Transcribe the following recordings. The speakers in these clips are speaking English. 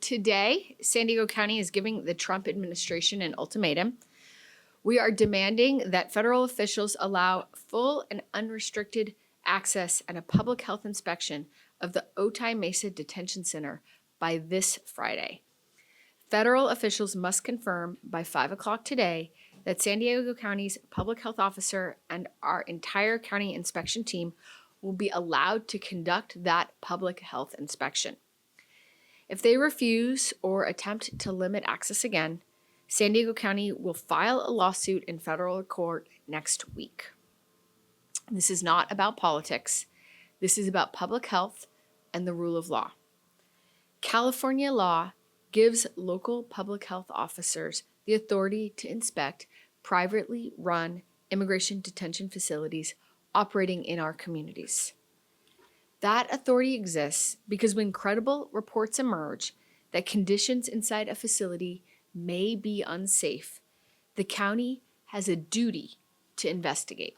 Today, San Diego County is giving the Trump administration an ultimatum. We are demanding that federal officials allow full and unrestricted access and a public health inspection of the Otay Mesa Detention Center by this Friday. Federal officials must confirm by 5 o'clock today that San Diego County's public health officer and our entire county inspection team will be allowed to conduct that public health inspection. If they refuse or attempt to limit access again, San Diego County will file a lawsuit in federal court next week. This is not about politics. This is about public health and the rule of law. California law gives local public health officers the authority to inspect privately run immigration detention facilities operating in our communities. That authority exists because when credible reports emerge that conditions inside a facility may be unsafe, the county has a duty to investigate.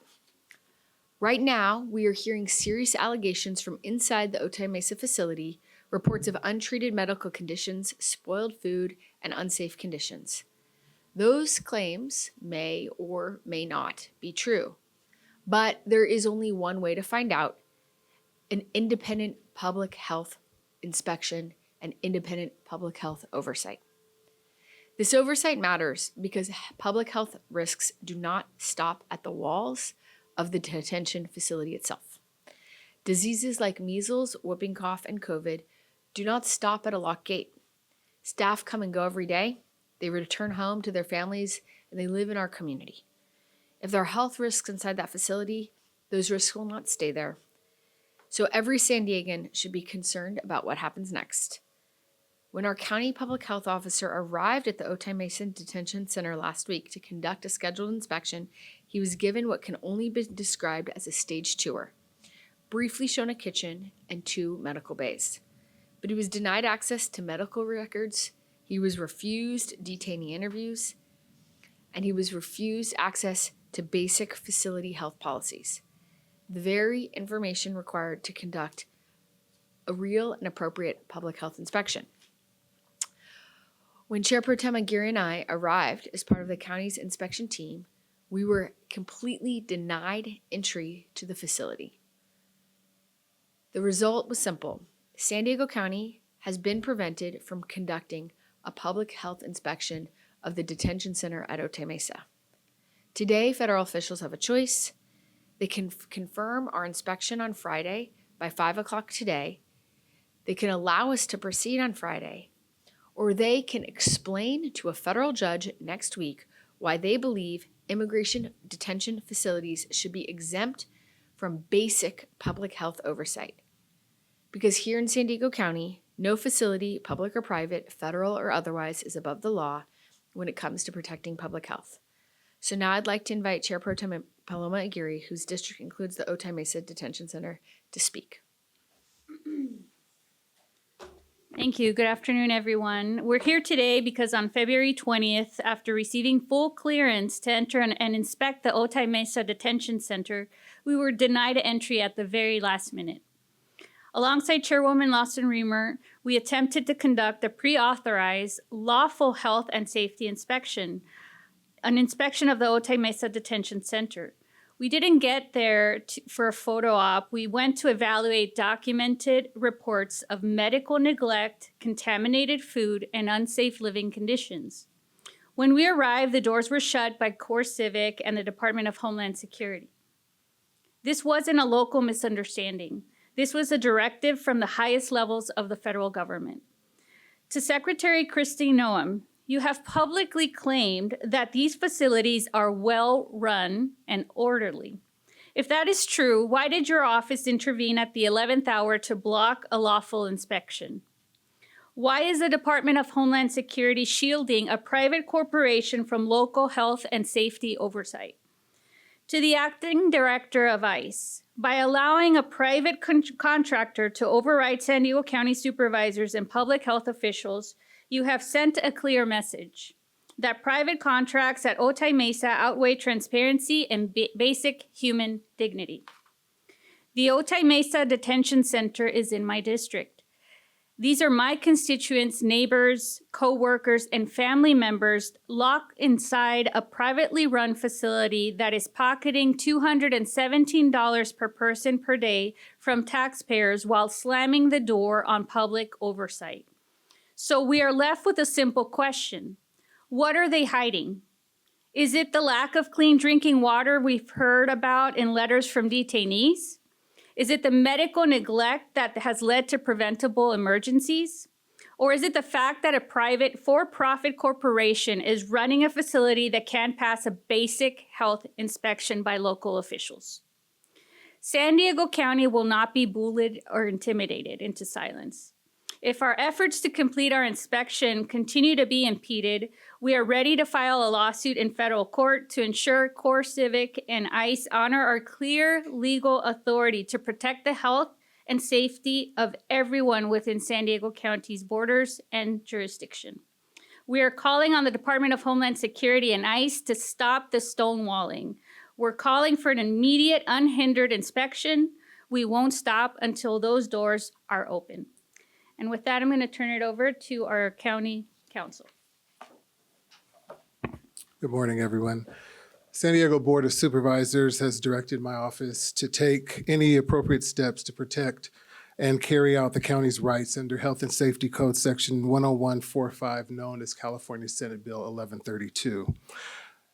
Right now, we are hearing serious allegations from inside the Otay Mesa facility, reports of untreated medical conditions, spoiled food, and unsafe conditions. Those claims may or may not be true, but there is only one way to find out: an independent public health inspection and independent public health oversight. This oversight matters because public health risks do not stop at the walls of the detention facility itself. Diseases like measles, whooping cough, and COVID do not stop at a locked gate. Staff come and go every day. They return home to their families, and they live in our community. If there are health risks inside that facility, those risks will not stay there. So every San Diegan should be concerned about what happens next. When our county public health officer arrived at the Otay Mesa Detention Center last week to conduct a scheduled inspection, he was given what can only be described as a stage tour, briefly shown a kitchen and 2 medical bays. But he was denied access to medical records, he was refused detainee interviews, and he was refused access to basic facility health policies, the very information required to conduct a real and appropriate public health inspection. When Chair Pro Tem Aguirre and I arrived as part of the county's inspection team, we were completely denied entry to the facility. The result was simple. San Diego County has been prevented from conducting a public health inspection of the detention center at Otay Mesa. Today, federal officials have a choice. They can confirm our inspection on Friday by 5 o'clock today. They can allow us to proceed on Friday, or they can explain to a federal judge next week why they believe immigration detention facilities should be exempt from basic public health oversight. Because here in San Diego County, no facility, public or private, federal or otherwise, is above the law when it comes to protecting public health. So now I'd like to invite Chair Pro Tem Paloma Aguirre, whose district includes the Otay Mesa Detention Center, to speak. Thank you. Good afternoon, everyone. We're here today because on February 20th, after receiving full clearance to enter and inspect the Otay Mesa Detention Center, we were denied entry at the very last minute. Alongside Chairwoman Lawson-Remer, we attempted to conduct a pre-authorized lawful health and safety inspection, an inspection of the Otay Mesa Detention Center. We didn't get there for a photo op. We went to evaluate documented reports of medical neglect, contaminated food, and unsafe living conditions. When we arrived, the doors were shut by CoreCivic and the Department of Homeland Security. This wasn't a local misunderstanding. This was a directive from the highest levels of the federal government. To Secretary Kristi Noem, you have publicly claimed that these facilities are well run and orderly. If that is true, why did your office intervene at the 11th hour to block a lawful inspection? Why is the Department of Homeland Security shielding a private corporation from local health and safety oversight? To the acting director of ICE, by allowing a private contractor to override San Diego County supervisors and public health officials, you have sent a clear message that private contracts at Otay Mesa outweigh transparency and basic human dignity. The Otay Mesa Detention Center is in my district. These are my constituents, neighbors, co-workers, and family members locked inside a privately run facility that is pocketing $217 per person per day from taxpayers while slamming the door on public oversight. So we are left with a simple question. What are they hiding? Is it the lack of clean drinking water we've heard about in letters from detainees? Is it the medical neglect that has led to preventable emergencies? Or is it the fact that a private for-profit corporation is running a facility that can't pass a basic health inspection by local officials? San Diego County will not be bullied or intimidated into silence. If our efforts to complete our inspection continue to be impeded, we are ready to file a lawsuit in federal court to ensure CoreCivic and ICE honor our clear legal authority to protect the health and safety of everyone within San Diego County's borders and jurisdiction. We are calling on the Department of Homeland Security and ICE to stop the stonewalling. We're calling for an immediate, unhindered inspection. We won't stop until those doors are open. And with that, I'm going to turn it over to our County Counsel. Good morning, everyone. San Diego Board of Supervisors has directed my office to take any appropriate steps to protect and carry out the county's rights under Health and Safety Code Section 10145, known as California Senate Bill 1132.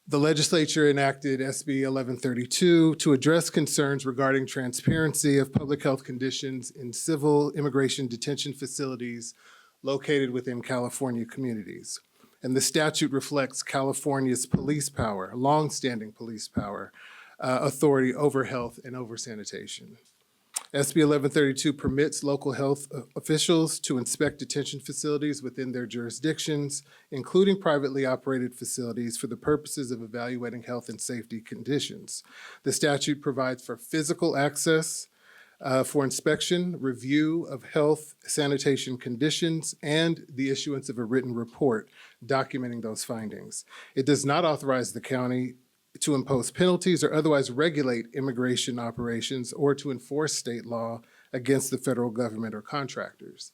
The legislature enacted SB 1132 to address concerns regarding transparency of public health conditions in civil immigration detention facilities located within California communities. And the statute reflects California's police power, longstanding police power, authority over health and over sanitation. SB 1132 permits local health officials to inspect detention facilities within their jurisdictions, including privately operated facilities, for the purposes of evaluating health and safety conditions. The statute provides for physical access for inspection, review of health sanitation conditions, and the issuance of a written report documenting those findings. It does not authorize the county to impose penalties or otherwise regulate immigration operations or to enforce state law against the federal government or contractors.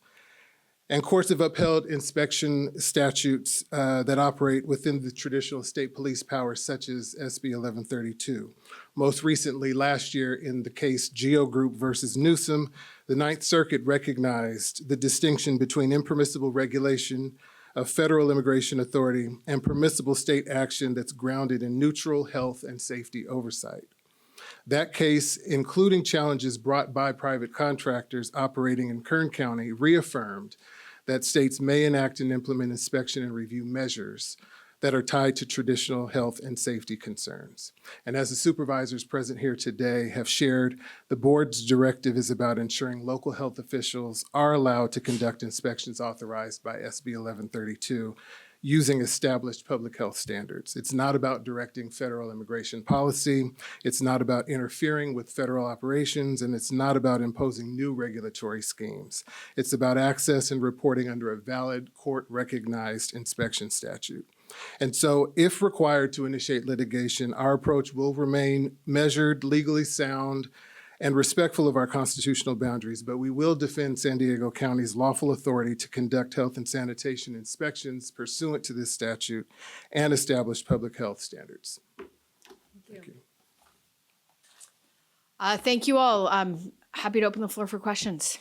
And courts have upheld inspection statutes that operate within the traditional state police powers, such as SB 1132. Most recently, last year, in the case Geo Group versus Newsom, the Ninth Circuit recognized the distinction between impermissible regulation of federal immigration authority and permissible state action that's grounded in neutral health and safety oversight. That case, including challenges brought by private contractors operating in Kern County, reaffirmed that states may enact and implement inspection and review measures that are tied to traditional health and safety concerns. And as the supervisors present here today have shared, the board's directive is about ensuring local health officials are allowed to conduct inspections authorized by SB 1132 using established public health standards. It's not about directing federal immigration policy, it's not about interfering with federal operations, and it's not about imposing new regulatory schemes. It's about access and reporting under a valid court-recognized inspection statute. And so if required to initiate litigation, our approach will remain measured, legally sound, and respectful of our constitutional boundaries, but we will defend San Diego County's lawful authority to conduct health and sanitation inspections pursuant to this statute and established public health standards. Thank you. Thank you all. I'm happy to open the floor for questions.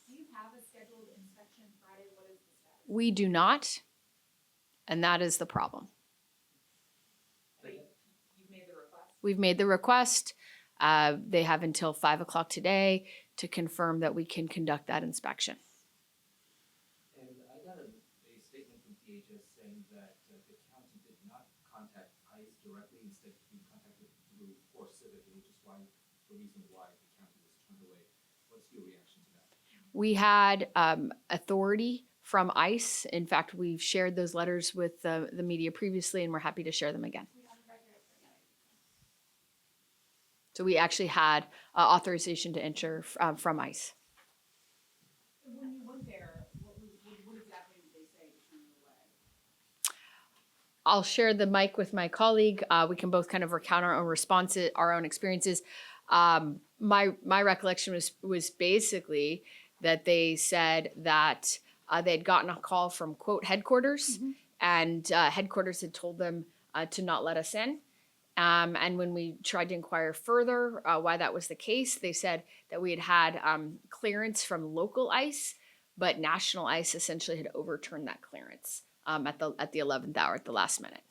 Do you have a scheduled inspection Friday? What is the status? We do not, and that is the problem. You've made the request? We've made the request. They have until 5 o'clock today to confirm that we can conduct that inspection. And I got a statement from DHS saying that the county did not contact ICE directly, instead being contacted through CoreCivic, which is why the reason why the county was turned away. What's your reaction to that? We had authority from ICE. In fact, we've shared those letters with the media previously, and we're happy to share them again. So we actually had authorization to enter from ICE. When you went there, what exactly did they say to turn you away? I'll share the mic with my colleague. We can both kind of recount our own responses, our own experiences. My recollection was basically that they said that They had gotten a call from, quote, headquarters, and headquarters had told them to not let us in. And when we tried to inquire further why that was the case, they said that we had clearance from local ICE, but national ICE essentially had overturned that clearance at the 11th hour, at the last minute.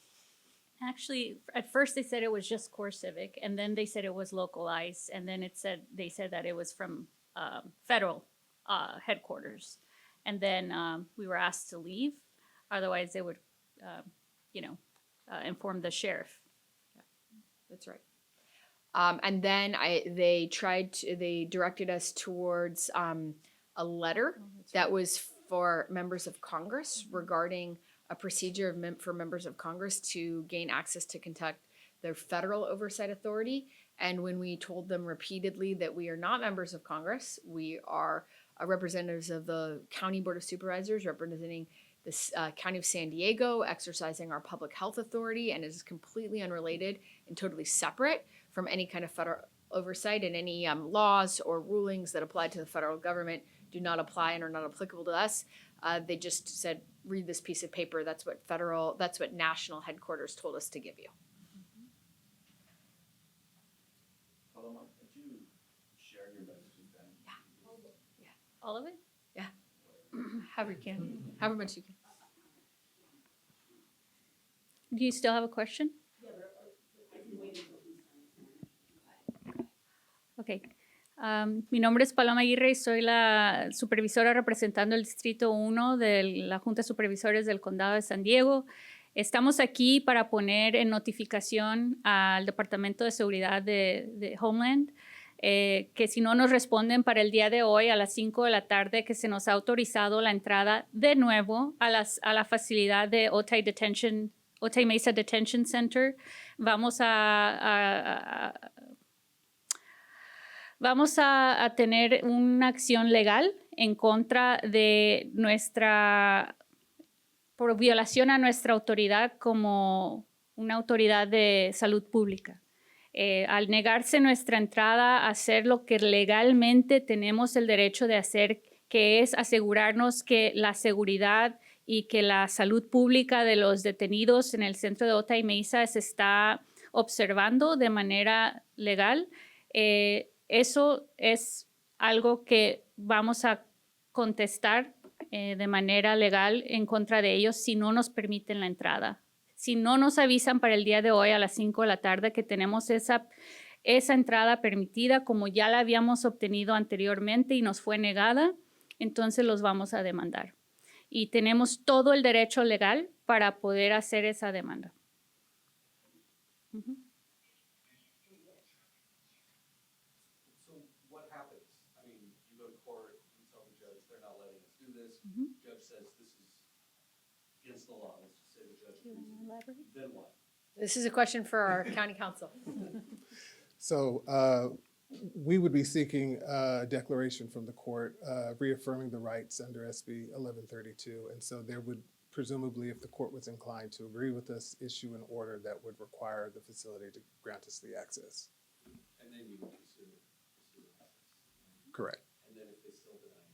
Actually, at first they said it was just CoreCivic, and then they said it was local ICE, and then they said that it was from federal headquarters. And then we were asked to leave, otherwise they would, inform the sheriff. That's right. And then they directed us towards a letter that was for members of Congress regarding a procedure for members of Congress to gain access to conduct their federal oversight authority. And when we told them repeatedly that we are not members of Congress, we are representatives of the County Board of Supervisors representing the County of San Diego, exercising our public health authority, and is completely unrelated and totally separate from any kind of federal oversight, and any laws or rulings that apply to the federal government do not apply and are not applicable to us. They just said, read this piece of paper. That's what national headquarters told us to give you. Paloma, could you share your message with them? All of it? However you can, however much you can. Do you still have a question? Ok. Mi nombre es Paloma Aguirre y soy la supervisora representando el Distrito 1 de la Junta de Supervisores del Condado de San Diego. Estamos aquí para poner en notificación al Departamento de Seguridad de Homeland que si no nos responden para el día de hoy a las 5 de la tarde, que se nos ha autorizado la entrada de nuevo a la facilidad de Otay Mesa Detention Center. Vamos a tener una acción legal en contra de por violación a nuestra autoridad como una autoridad de salud pública. Al negarse nuestra entrada a hacer lo que legalmente tenemos el derecho de hacer, que es asegurarnos que la seguridad y que la salud pública de los detenidos en el centro de Otay Mesa se está observando de manera legal. Eso es algo que vamos a contestar de manera legal en contra de ellos si no nos permiten la entrada. Si no nos avisan para el día de hoy a las 5 de la tarde que tenemos esa entrada permitida, como ya la habíamos obtenido anteriormente y nos fue negada, entonces los vamos a demandar. Y tenemos todo el derecho legal para poder hacer esa demanda. Uh-huh. So what happens? I mean, you go to court, you tell the judge they're not letting us do this. Mm-hmm. Judge says this is against the law. Let's just say the judge agrees. Then what? This is a question for our county counsel. So we would be seeking a declaration from the court reaffirming the rights under SB 1132. And so there would presumably, if the court was inclined to agree with us, issue an order that would require the facility to grant us the access. And then you would pursue access. Correct. And then if they still deny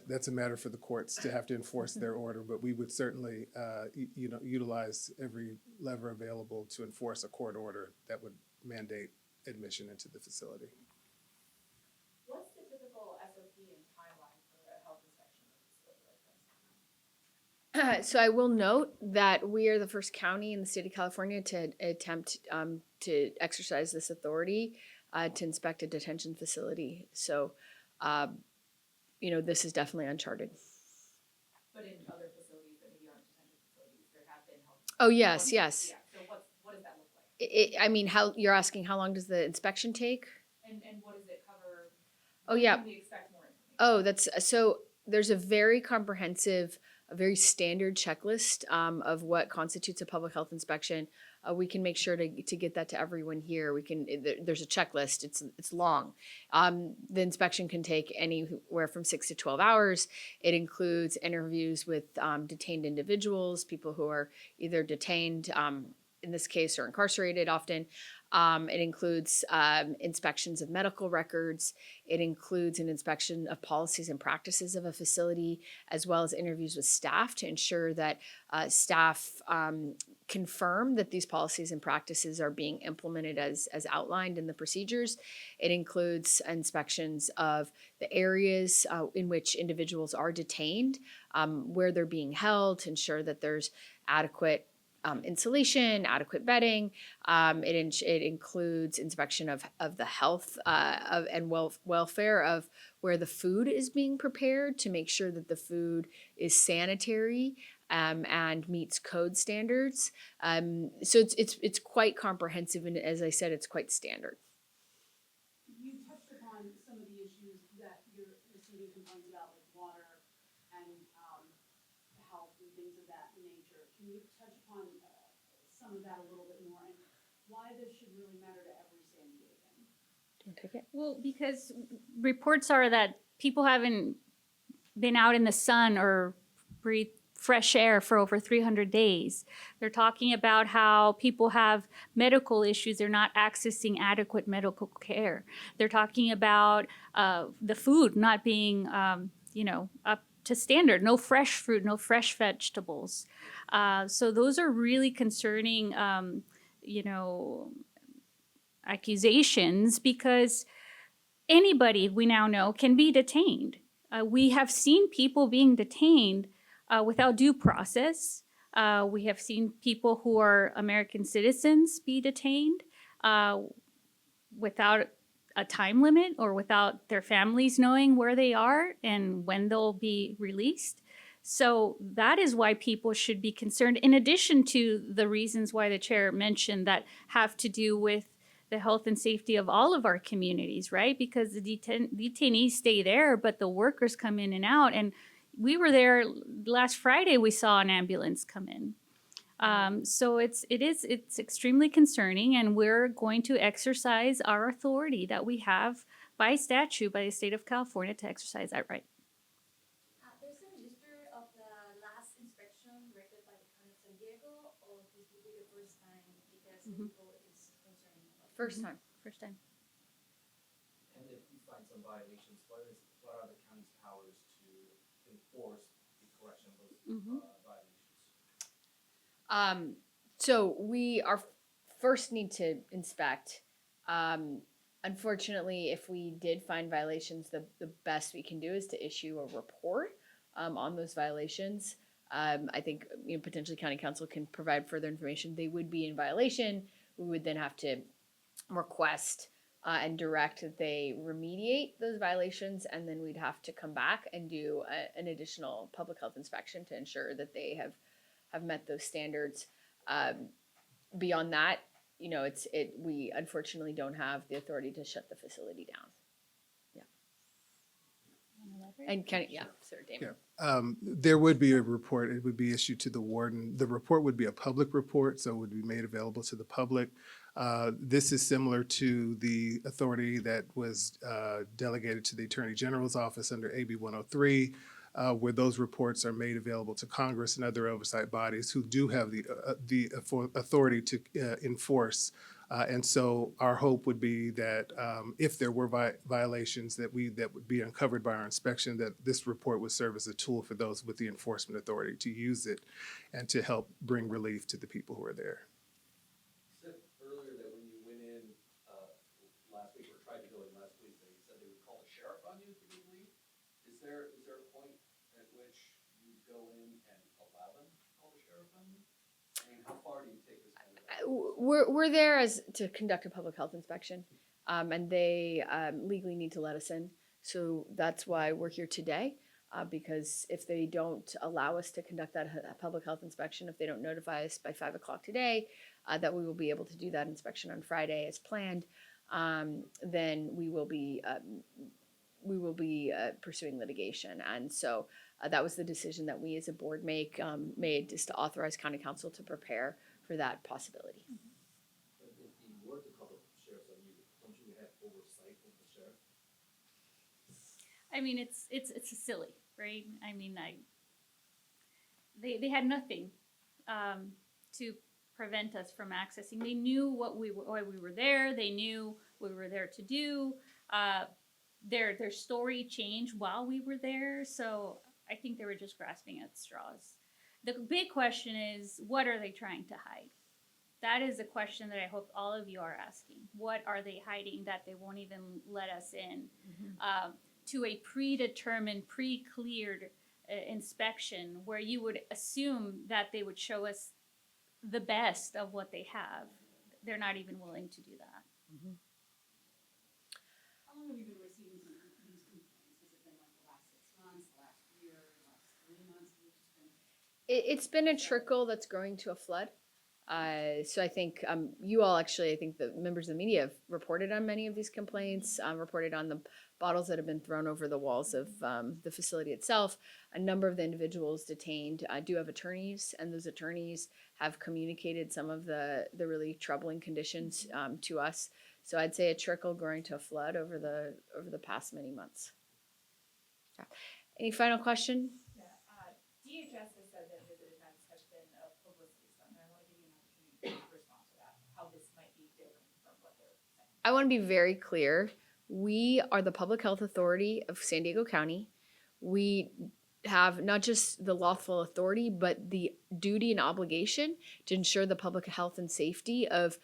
That's a matter for the courts to have to enforce their order, but we would certainly utilize every lever available to enforce a court order that would mandate admission into the facility. What's the typical SOP and timeline for a health inspection of a facility like this? So I will note that we are the first county in the state of California to attempt to exercise this authority to inspect a detention facility. So, this is definitely uncharted. But in other facilities that maybe aren't detention facilities, there have been health. Oh, yes, yes. Yeah, so what does that look like? How you're asking how long does the inspection take? And what does it cover? Oh, yeah. When can we expect more information? So there's a very comprehensive, a very standard checklist of what constitutes a public health inspection. We can make sure to get that to everyone here. There's a checklist. It's long. The inspection can take anywhere from 6 to 12 hours. It includes interviews with detained individuals, people who are either detained in this case or incarcerated often. It includes inspections of medical records. It includes an inspection of policies and practices of a facility, as well as interviews with staff to ensure that staff confirm that these policies and practices are being implemented as outlined in the procedures. It includes inspections of the areas in which individuals are detained, where they're being held, to ensure that there's adequate insulation, adequate bedding. It includes inspection of the health and welfare of where the food is being prepared, to make sure that the food is sanitary and meets code standards. So it's quite comprehensive, and as I said, it's quite standard. You touched upon some of the issues that you're receiving complaints about, like water and health and things of that nature. Can you touch upon some of that a little bit more, and why this should really matter to every San Diegan? Take it. Well, because reports are that people haven't been out in the sun or breathed fresh air for over 300 days. They're talking about how people have medical issues. They're not accessing adequate medical care. They're talking about the food not being, up to standard. No fresh fruit, no fresh vegetables. So those are really concerning, accusations, because anybody we now know can be detained. We have seen people being detained without due process. We have seen people who are American citizens be detained without a time limit or without their families knowing where they are and when they'll be released. So that is why people should be concerned, in addition to the reasons why the chair mentioned that have to do with the health and safety of all of our communities, right? Because the detainees stay there, but the workers come in and out. And we were there last Friday, we saw an ambulance come in. So it's extremely concerning, and we're going to exercise our authority that we have by statute, by the state of California, to exercise that right. There's a register of the last inspection directed by the County of San Diego, or this will be the first time because the people is concerning about it? First time. First time. And if you find some violations, what are the county's powers to enforce the correction of those violations? So we first need to inspect. Unfortunately, if we did find violations, the best we can do is to issue a report on those violations. I think potentially County Counsel can provide further information. They would be in violation. We would then have to request and direct that they remediate those violations, and then we'd have to come back and do an additional public health inspection to ensure that they have met those standards. Beyond that, we unfortunately don't have the authority to shut the facility down. And Sarah Damon. There would be a report. It would be issued to the warden. The report would be a public report, so it would be made available to the public. This is similar to the authority that was delegated to the Attorney General's office under AB 103, where those reports are made available to Congress and other oversight bodies who do have the authority to enforce. And so our hope would be that if there were violations that would be uncovered by our inspection, that this report would serve as a tool for those with the enforcement authority to use it and to help bring relief to the people who are there. You said earlier that when you went in last week, or tried to go in last week, they said they would call the sheriff on you to leave. Is there a point at which you go in and allow them to call the sheriff on you? I mean, how far do you take this kind of? We're there to conduct a public health inspection, and they legally need to let us in. So that's why we're here today, because if they don't allow us to conduct that public health inspection, if they don't notify us by 5 o'clock today, that we will be able to do that inspection on Friday as planned, then we will be pursuing litigation. And so that was the decision that we as a board made, just to authorize County Counsel to prepare for that possibility. But if you were to call the sheriff on you, don't you have oversight of the sheriff? I mean, it's silly, right? I mean, they had nothing to prevent us from accessing. They knew why we were there. They knew what we were there to do. Their story changed while we were there. So I think they were just grasping at straws. The big question is, what are they trying to hide? That is a question that I hope all of you are asking. What are they hiding that they won't even let us in? To a predetermined, pre-cleared inspection where you would assume that they would show us the best of what they have. They're not even willing to do that. How long have you been receiving these complaints? Has it been like the last 6 months, the last year, the last 3 months? Has it just been? It's been a trickle that's growing to a flood. So I think you all actually, I think the members of the media have reported on many of these complaints, reported on the bottles that have been thrown over the walls of the facility itself. A number of the individuals detained do have attorneys, and those attorneys have communicated some of the really troubling conditions to us. So I'd say a trickle growing to a flood over the past many months. Yeah. Any final question? Yeah, DHS has said that visit events have been a publicity stunt, and I want to give you an opportunity to respond to that, how this might be different from what they're saying. I want to be very clear. We are the public health authority of San Diego County. We have not just the lawful authority, but the duty and obligation to ensure the public health and safety of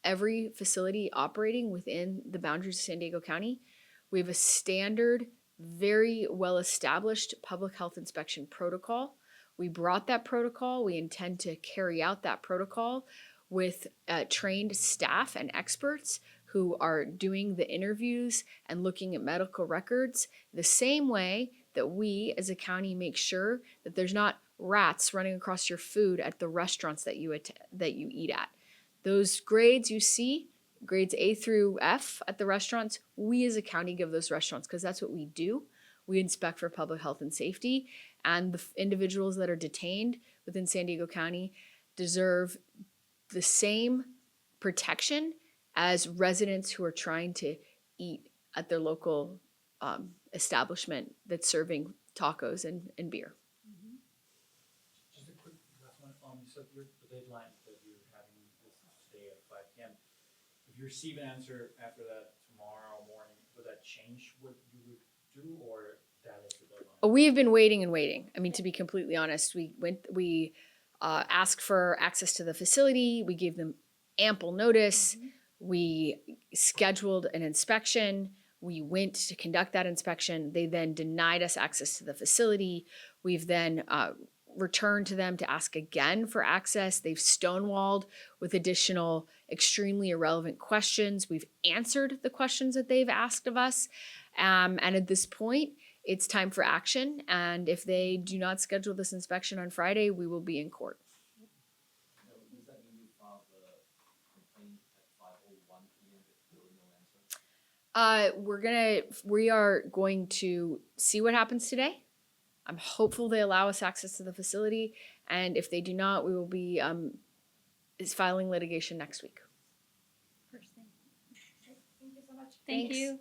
every facility operating within the boundaries of San Diego County. We have a standard, very well-established public health inspection protocol. We brought that protocol. We intend to carry out that protocol with trained staff and experts who are doing the interviews and looking at medical records the same way that we as a county make sure that there's not rats running across your food at the restaurants that you eat at. Those grades you see, grades A through F at the restaurants, we as a county give those restaurants because that's what we do. We inspect for public health and safety, and the individuals that are detained within San Diego County deserve the same protection as residents who are trying to eat at their local establishment that's serving tacos and beer. Just a quick last one. You said the deadline that you're having this today at 5 p.m. If you receive an answer after that tomorrow morning, would that change what you would do, or that is the deadline? We have been waiting and waiting. I mean, to be completely honest, we asked for access to the facility. We gave them ample notice. We scheduled an inspection. We went to conduct that inspection. They then denied us access to the facility. We've then returned to them to ask again for access. They've stonewalled with additional extremely irrelevant questions. We've answered the questions that they've asked of us. And at this point, it's time for action. And if they do not schedule this inspection on Friday, we will be in court. Does that mean you filed the complaint at 5:01 p.m. if there was no answer? We are going to see what happens today. I'm hopeful they allow us access to the facility, and if they do not, we will be filing litigation next week. First thing. Thank you so much. Thank Thanks. you.